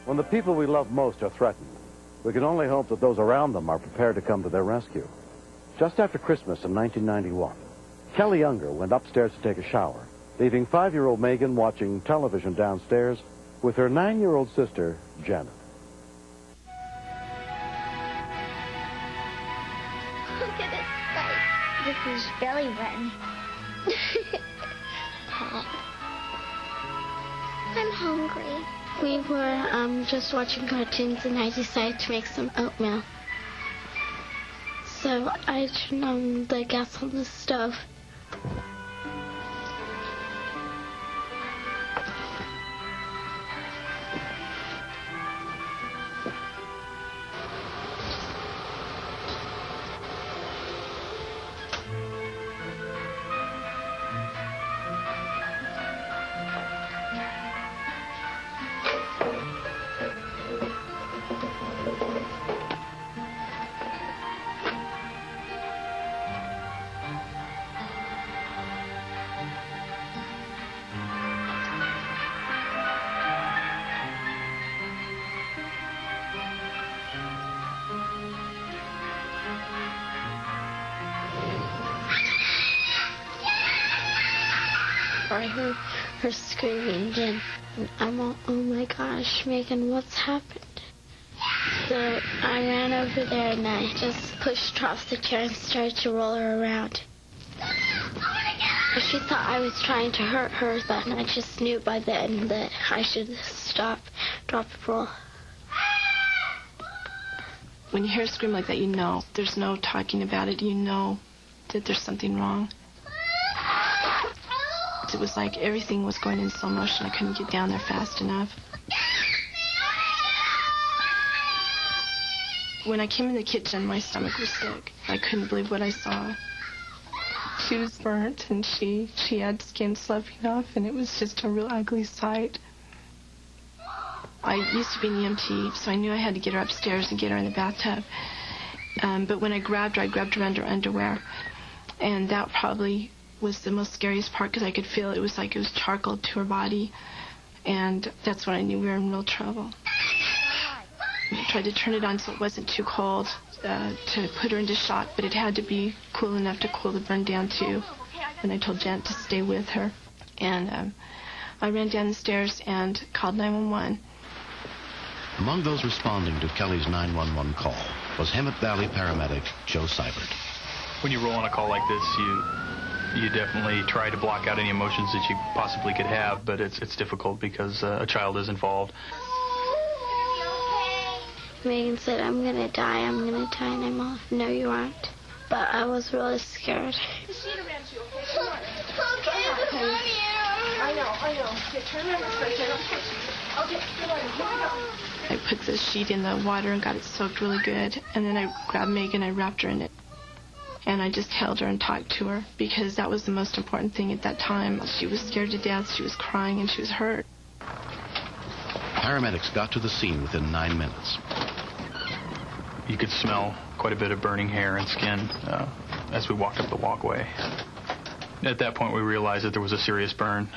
When the people we love most are threatened, we can only hope that those around them are prepared to come to their rescue. Just after Christmas in 1991, Kelly Unger went upstairs to take a shower, leaving 5-year-old Megan watching television downstairs with her 9-year-old sister, Janet. Look at his face. This is his belly button. I'm hungry. We were just watching cartoons, and I decided to make some oatmeal. So I turned on the gas on the stove. I heard her screaming, and I'm all, oh my gosh, Megan, what's happened? So I ran over there, and I just pushed her off the chair and started to roll her around. She thought I was trying to hurt her, but I just knew by then that I should stop, drop, roll. When you hear a scream like that, you know. There's no talking about it. You know that there's something wrong. It was like everything was going in slow motion. I couldn't get down there fast enough. When I came in the kitchen, my stomach was sick. I couldn't believe what I saw. She was burnt, and she had skin sloughing off, and it was just a real ugly sight. I used to be an EMT, so I knew I had to get her upstairs and get her in the bathtub. But when I grabbed her under underwear, and that probably was the most scariest part because I could feel it was like it was charcoal to her body, and that's when I knew we were in real trouble. I tried to turn it on so it wasn't too cold to put her into shock, but it had to be cool enough to cool the burn down too. And I told Jen to stay with her, and I ran down the stairs and called 911. Among those responding to Kelly's 911 call was Hemet Valley paramedic Joe Seibert. When you roll on a call like this, you definitely try to block out any emotions that you possibly could have, but it's difficult because a child is involved. Megan said, I'm going to die, and I'm all, no, you aren't. But I was really scared. I put the sheet in the water and got it soaked really good, and then I grabbed Megan, I wrapped her in it. And I just held her and talked to her because that was the most important thing at that time. She was scared to death, she was crying, and she was hurt. Paramedics got to the scene within 9 minutes. You could smell quite a bit of burning hair and skin as we walked up the walkway. At that point, we realized that there was a serious burn.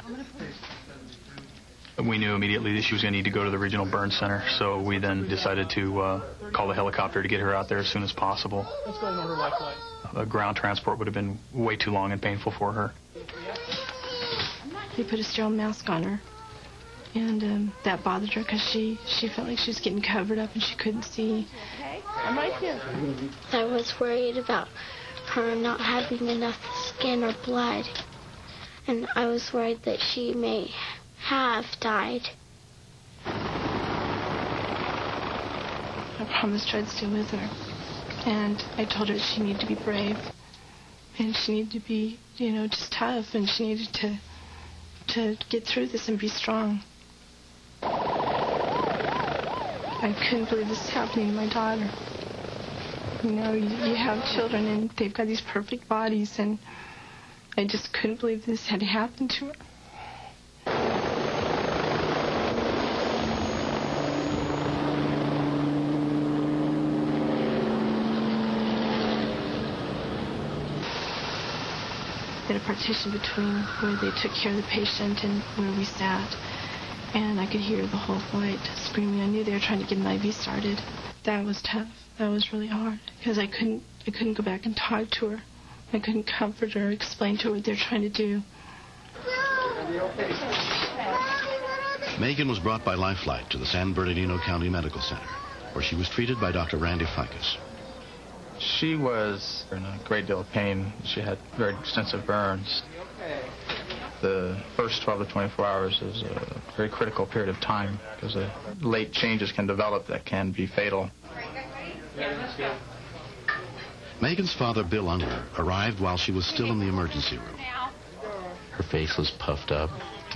We knew immediately that she was going to need to go to the regional burn center, so we then decided to call the helicopter to get her out there as soon as possible. What's going on her lifeline? A ground transport would have been way too long and painful for her. They put a sterile mask on her, and that bothered her because she felt like she was getting covered up and she couldn't see. Okay, I'm right here. I was worried about her not having enough skin or blood, and I was worried that she may have died. I promised her I'd stay with her, and I told her she needed to be brave, and she needed to be, just tough, and she needed to get through this and be strong. I couldn't believe this was happening to my daughter. You have children, and they've got these perfect bodies, and I just couldn't believe this had happened to her. They had a partition between where they took care of the patient and where we sat. And I could hear the whole flight screaming. I knew they were trying to get an IV started. That was tough. That was really hard because I couldn't go back and talk to her. I couldn't comfort her, explain to her what they're trying to do. Megan was brought by Life Flight to the San Bernardino County Medical Center, where she was treated by Dr. Randy Ficus. She was in a great deal of pain. She had very extensive burns. The first 12 to 24 hours is a very critical period of time because late changes can develop that can be fatal. Megan's father, Bill Unger, arrived while she was still in the emergency room. Her face was puffed up.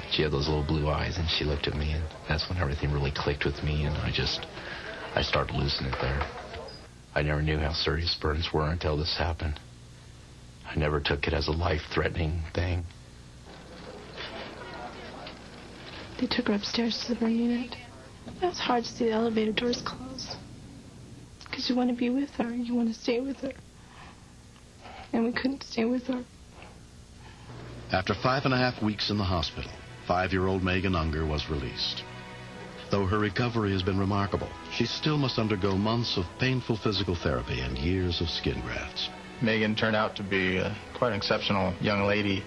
She had those little blue eyes, and she looked at me, and that's when everything really clicked with me, and I started losing it there. I never knew how serious burns were until this happened. I never took it as a life-threatening thing. They took her upstairs to the burn unit. It was hard to see the elevator doors close because you want to be with her. You want to stay with her. And we couldn't stay with her. After 5.5 weeks in the hospital, 5-year-old Megan Unger was released. Though her recovery has been remarkable, she still must undergo months of painful physical therapy and years of skin grafts. Megan turned out to be quite an exceptional young lady.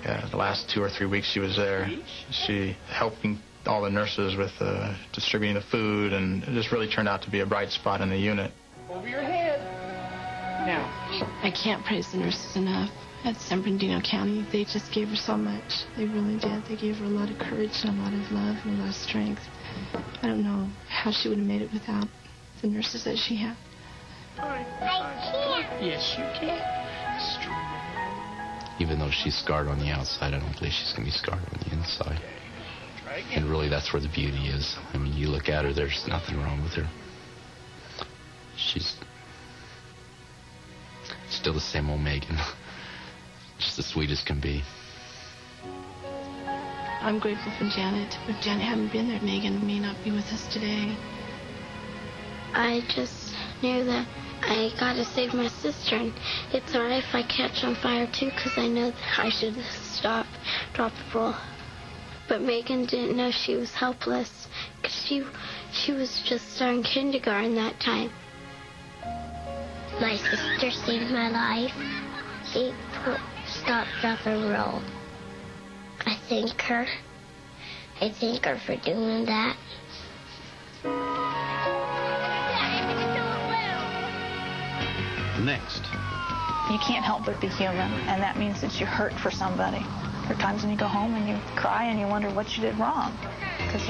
The last 2 or 3 weeks she was there, she helping all the nurses with distributing the food, and it just really turned out to be a bright spot in the unit. Over your head. Now. I can't praise the nurses enough at San Bernardino County. They just gave her so much. They really did. They gave her a lot of courage and a lot of love and a lot of strength. I don't know how she would have made it without the nurses that she had. I can't. Yes, you can. Even though she's scarred on the outside, I don't believe she's going to be scarred on the inside. And really, that's where the beauty is. I mean, you look at her, there's nothing wrong with her. She's still the same old Megan. Just as sweet as can be. I'm grateful for Janet. If Janet hadn't been there, Megan may not be with us today. I just knew that I gotta save my sister, and it's alright if I catch on fire too, because I know that I should drop the roll. But Megan didn't know she was helpless, because she was just starting kindergarten that time. My sister saved my life. She stopped, drop, and roll. I thank her. I thank her for doing that. Next. You can't help but be human, and that means that you hurt for somebody. There are times when you go home and you cry and you wonder what you did wrong. 'Cause